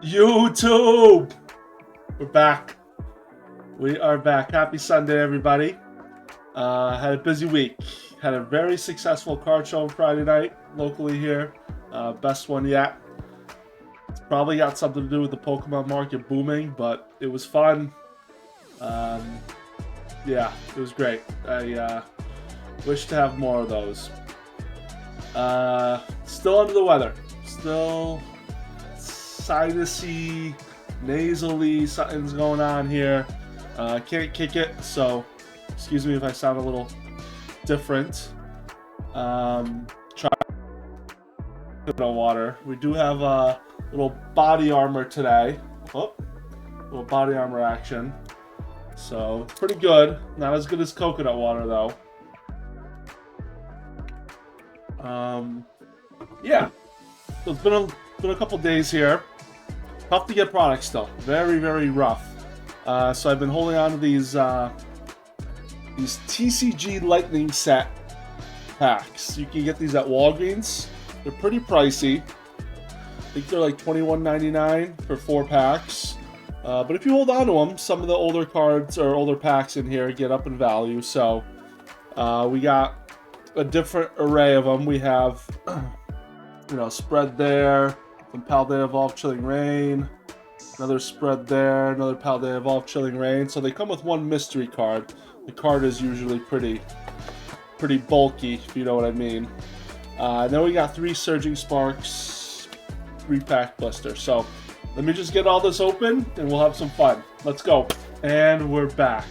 YouTube! We're back. We are back. Happy Sunday, everybody. Had a busy week. Had a very successful card show on Friday night locally here. Best one yet. It's probably got something to do with the Pokemon market booming, but it was fun. Um, yeah, it was great. I wish to have more of those. Still under the weather. Still sinusy, nasally, something's going on here. Can't kick it, so excuse me if I sound a little different. Try no water. We do have a little body armor today. Oh, little body armor action. So pretty good. Not as good as coconut water though. Yeah. So it's been a couple days here. Tough to get products still. Very, very rough. So I've been holding on to these TCG Lightning Set packs. You can get these at Walgreens. They're pretty pricey. I think they're like $21.99 for 4 packs. But if you hold on to them, some of the older cards or older packs in here get up in value. So we got a different array of them. We have, spread there. Some Paldea Evolved Chilling Rain, another spread there, another Paldea Evolved Chilling Rain. So they come with one mystery card. The card is usually pretty bulky, if you know what I mean. Then we got 3 Surging Sparks, 3-pack blister. So let me just get all this open and we'll have some fun. Let's go. And we're back.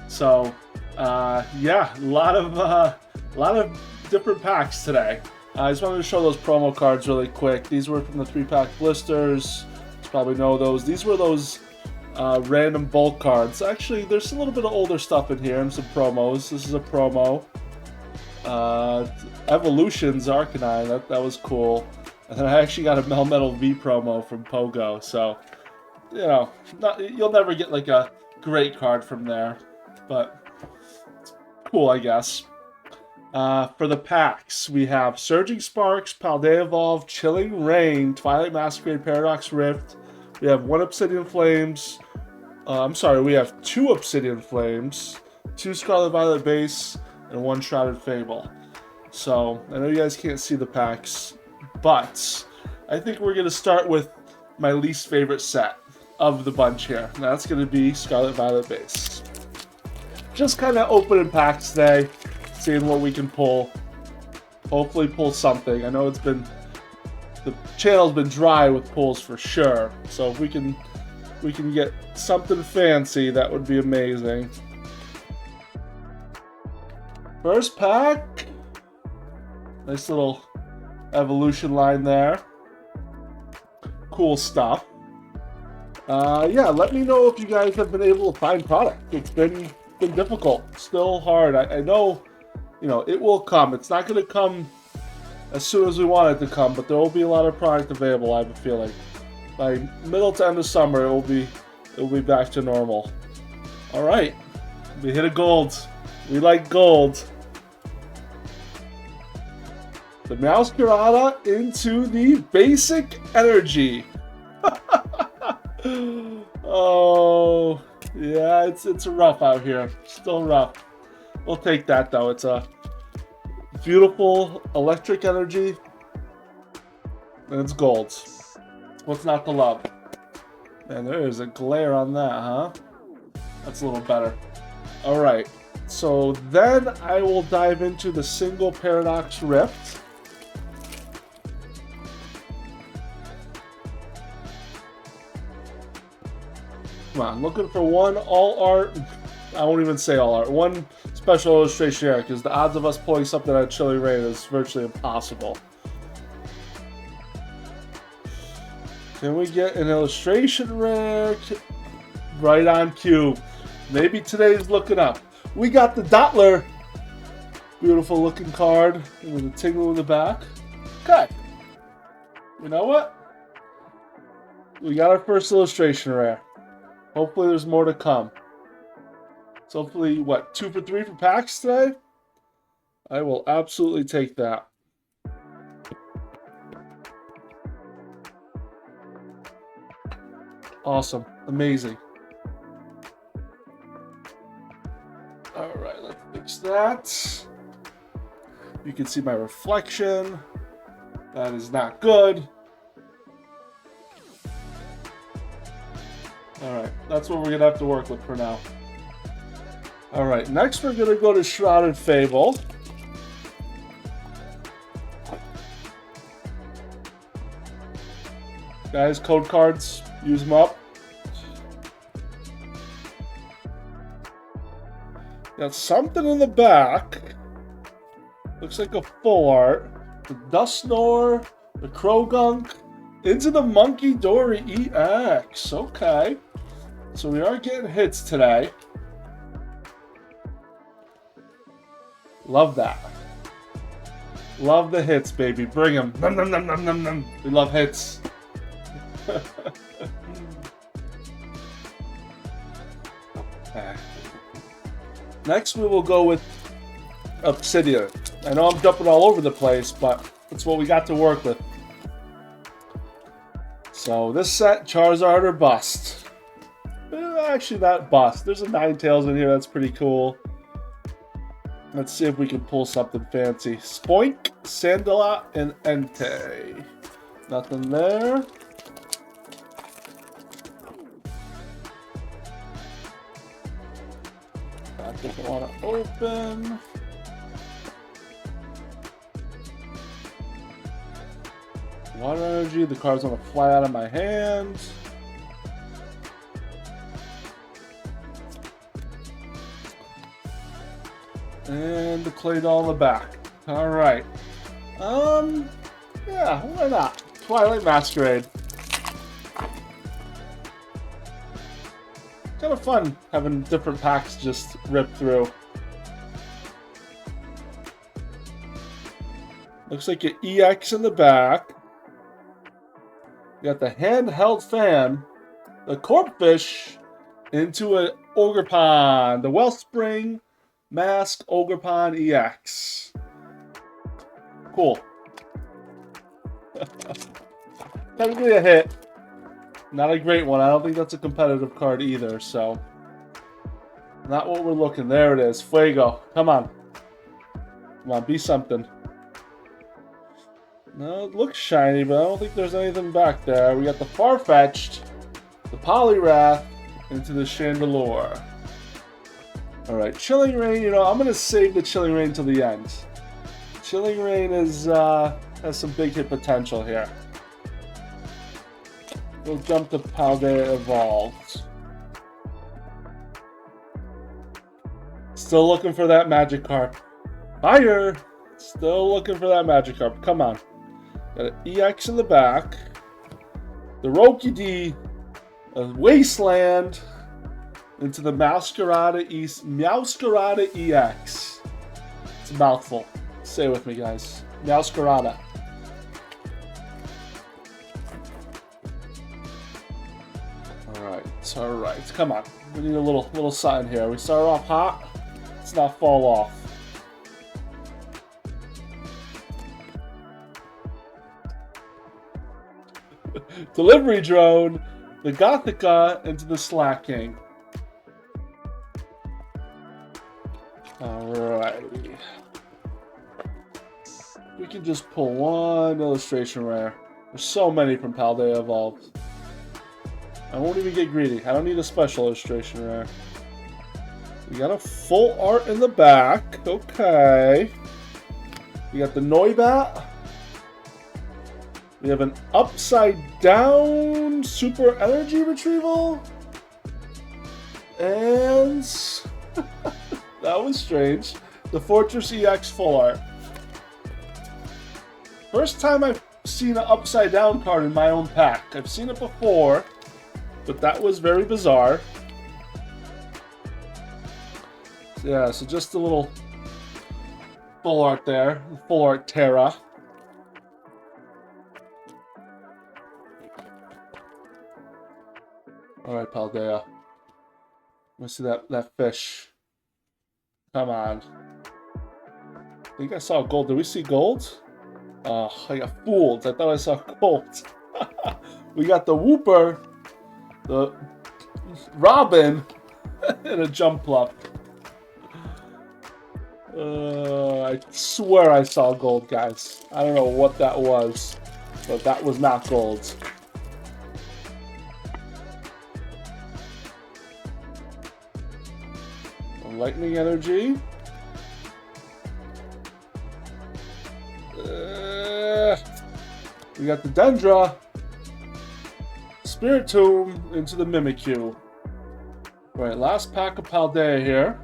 So yeah, a lot of different packs today. I just wanted to show those promo cards really quick. These were from the 3-pack blisters. You probably know those. These were those random bulk cards. Actually, there's a little bit of older stuff in here and some promos. This is a promo. Evolutions Arcanine. That was cool. And then I actually got a Melmetal V promo from Pogo. So, you'll never get like a great card from there. But it's cool, I guess. For the packs, we have Surging Sparks, Paldea Evolved, Chilling Rain, Twilight Masquerade, Paradox Rift. We have 1 Obsidian Flames. We have 2 Obsidian Flames, 2 Scarlet Violet Base, and 1 Shrouded Fable. So, I know you guys can't see the packs, but I think we're going to start with my least favorite set of the bunch here. And that's going to be Scarlet Violet Base. Just kind of opening packs today. Seeing what we can pull. Hopefully pull something. I know the channel's been dry with pulls for sure. So if we can get something fancy, that would be amazing. First pack. Nice little evolution line there. Cool stuff. Yeah, let me know if you guys have been able to find product. It's been difficult. Still hard. I know. It will come. It's not going to come as soon as we want it to come, but there will be a lot of product available, I have a feeling. By middle to end of summer, it will be back to normal. All right. We hit a gold. We like gold. The Meowscarada into the basic energy. Oh, yeah, it's rough out here. Still rough. We'll take that though. It's a beautiful electric energy, and it's gold. What's not to love? Man, there is a glare on that, huh? That's a little better. All right, so then I will dive into the single Paradox Rift. Come on, looking for one all art. I won't even say all art. One special illustration here, because the odds of us pulling something out of Chilling Rain is virtually impossible. Can we get an illustration rare? Right on cue. Maybe today's looking up. We got the Dottler. Beautiful looking card with a tingle in the back. Okay. You know what? We got our first illustration rare. Hopefully there's more to come. So hopefully, 2 for 3 for packs today? I will absolutely take that. Awesome. Amazing. Alright, let's fix that. You can see my reflection. That is not good. Alright, that's what we're going to have to work with for now. Alright, next we're going to go to Shrouded Fable. Guys, code cards, use them up. Got something in the back. Looks like a full art. The Dustnor, the Krogunk, into the Monkey Dory EX. Okay. So we are getting hits today. Love that. Love the hits, baby. Bring them. Nom, nom, nom, nom, nom, nom. We love hits. Next, we will go with Obsidian. I know I'm jumping all over the place, but it's what we got to work with. So this set, Charizard or Bust. Actually, not Bust. There's a Ninetales in here. That's pretty cool. Let's see if we can pull something fancy. Spoink, Sandala, and Entei. Nothing there. I don't want to open. Water Energy. The card's going to fly out of my hand. And the clay doll in the back. Alright. Yeah, why not? Twilight Masquerade. Kind of fun having different packs just rip through. Looks like an EX in the back. You got the handheld fan, the Corpfish, into an Ogerpon, the Wellspring Mask Ogerpon EX. Cool. Technically a hit. Not a great one. I don't think that's a competitive card either, so. Not what we're looking. There it is. Fuego. Come on. Come on, be something. No, it looks shiny, but I don't think there's anything back there. We got the Farfetch'd, the Poliwrath, into the Chandelure. Alright, Chilling Reign, you know, I'm going to save the Chilling Reign till the end. Chilling Reign is, has some big hit potential here. We'll jump to Paldea Evolved. Still looking for that Magikarp. Fire! Still looking for that Magikarp. Come on. Got an EX in the back. The Roki-D, a Wasteland, into the Meowscarada EX. It's a mouthful. Say it with me, guys. Meowscarada. Alright. Come on. We need a little sign here. We start off hot. Let's not fall off. Delivery Drone, the Gothica, into the Slacking. Alrighty. We can just pull one illustration rare. There's so many from Paldea Evolved. I won't even get greedy. I don't need a special illustration rare. We got a full art in the back. Okay. We got the Noibat. We have an upside down super energy retrieval. And that was strange. The Fortress EX full art. First time I've seen an upside down card in my own pack. I've seen it before, but that was very bizarre. Yeah, so just a little full art there. Full art Terra. Alright, Paldea. Let's see that fish. Come on. I think I saw gold. Did we see gold? I got fooled. I thought I saw gold. We got the Wooper, The Robin and a jump pluck. I swear I saw gold, guys. I don't know what that was, but that was not gold. Lightning energy. We got the Dendra. Spirit Tomb into the Mimikyu. Right, last pack of Paldea here.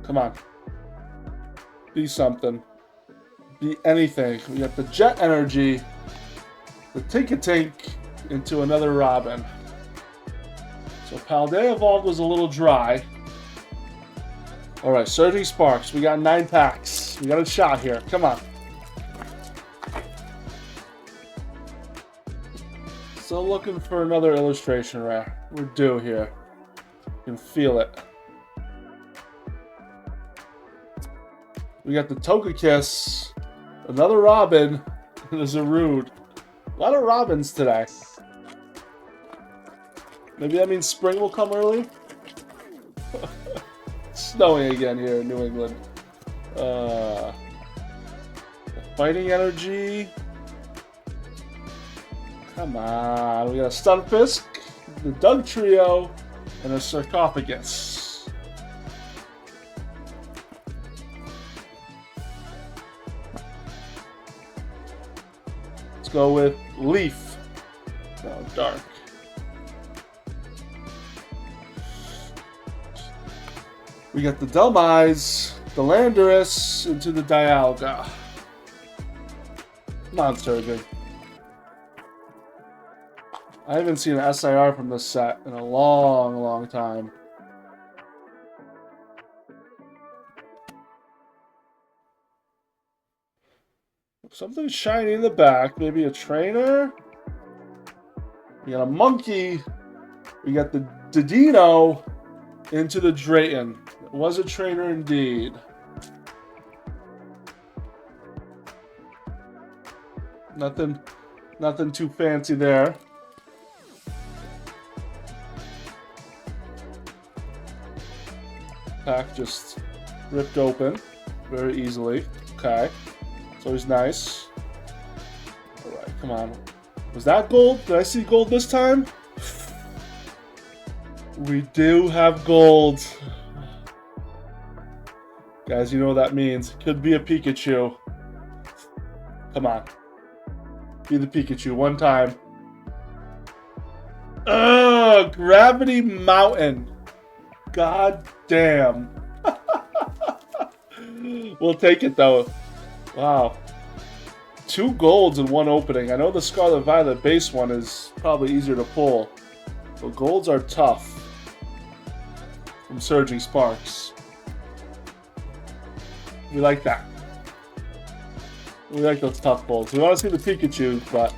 Come on. Be something. Be anything. We got the Jet Energy, the Tinkatink into another Robin. So Paldea Evolved was a little dry. Alright, Surging Sparks. We got 9 packs. We got a shot here. Come on. Still looking for another illustration rare. We're due here. You can feel it. We got the Togekiss. Another Robin, and a Zarude. A lot of Robins today. Maybe that means spring will come early? It's snowing again here in New England. The Fighting Energy. Come on. We got a Stunfisk, the Doug Trio, and a Sarcophagus. Let's go with Leaf. Oh, dark. We got the Dumb Eyes, the Landorus into the Dialga. Non-surging. I haven't seen an SIR from this set in a long, long time. Something shiny in the back. Maybe a trainer. We got a monkey. We got the Dedino into the Drayton. It was a trainer indeed. Nothing too fancy there. Pack just ripped open very easily. Okay. It's always nice. Alright, come on. Was that gold? Did I see gold this time? We do have gold. Guys, you know what that means. Could be a Pikachu. Come on. Be the Pikachu one time. Ugh! Gravity Mountain. God damn. We'll take it though. Wow. 2 golds in one opening. I know the Scarlet Violet base one is probably easier to pull, but golds are tough. From Surging Sparks. We like that. We like those tough pulls. We want to see the Pikachu, but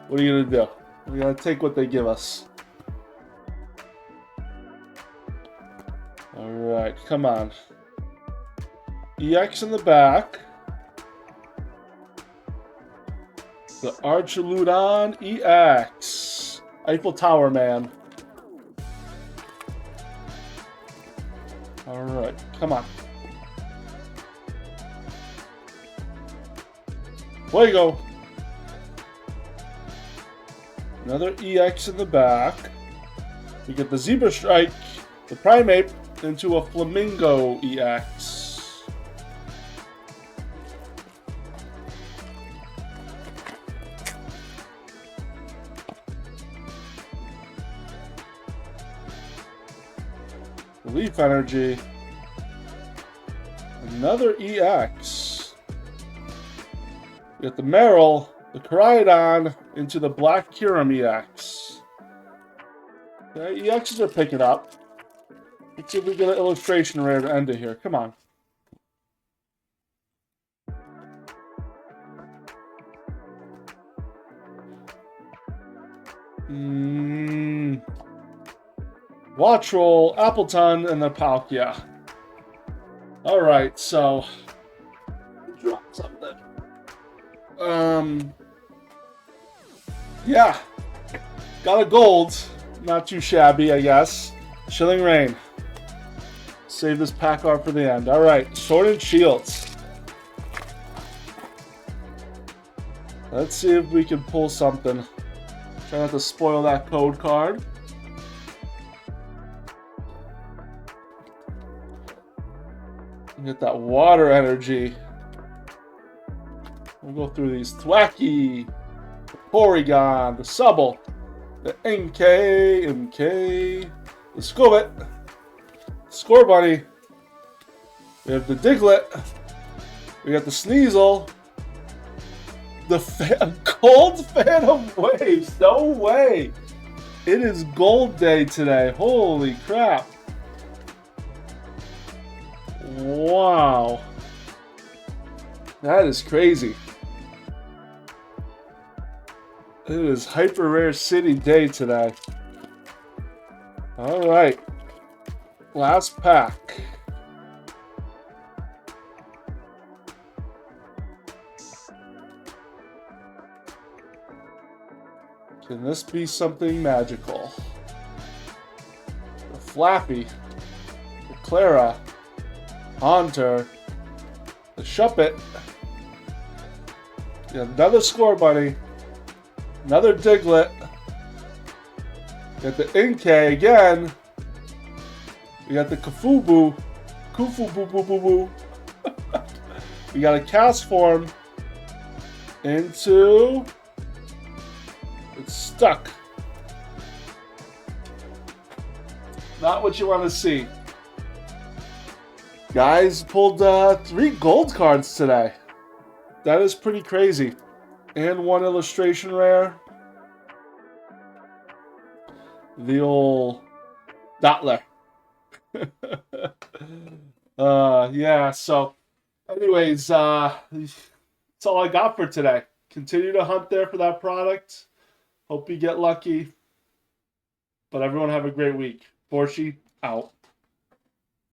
what are you going to do? We got to take what they give us. Alright, come on. EX in the back. The Archaludon EX. Eiffel Tower Man. Alright, come on. Fuego. Another EX in the back. We get the Zebra Strike, the Primate, into a Flamingo EX. Leaf Energy. Another EX. We got the Meryl, the Koraidon, into the Black Kyurem EX. Okay, EXs are picking up. Let's see if we get an illustration rare to end it here. Come on. Wattrel, Appleton, and the Palkia. All right, so drop something. Yeah, got a gold. Not too shabby, I guess. Chilling Rain. Save this pack art for the end. All right, Sword and Shields. Let's see if we can pull something. Try not to spoil that code card. Get that water energy. We'll go through these. Thwacky, Porygon, the Subble, the MK, the Scorbit, Scorbunny. We have the Diglett. We got the Sneasel. The Gold Phantom Waves. No way. It is Gold Day today. Holy crap. Wow. That is crazy. It is Hyper Rare City Day today. Alright. Last pack. Can this be something magical? The Flappy, the Clara, Haunter, the Shuppet, another Scorbunny, another Diglett, got the Inkay again, we got the Kufu Boo. We got a cast form into... It's stuck. Not what you want to see. Guys pulled 3 gold cards today. That is pretty crazy. And 1 illustration rare. The old Dottler. Yeah, so anyways, that's all I got for today. Continue to hunt there for that product. Hope you get lucky. But everyone have a great week. Borshi out.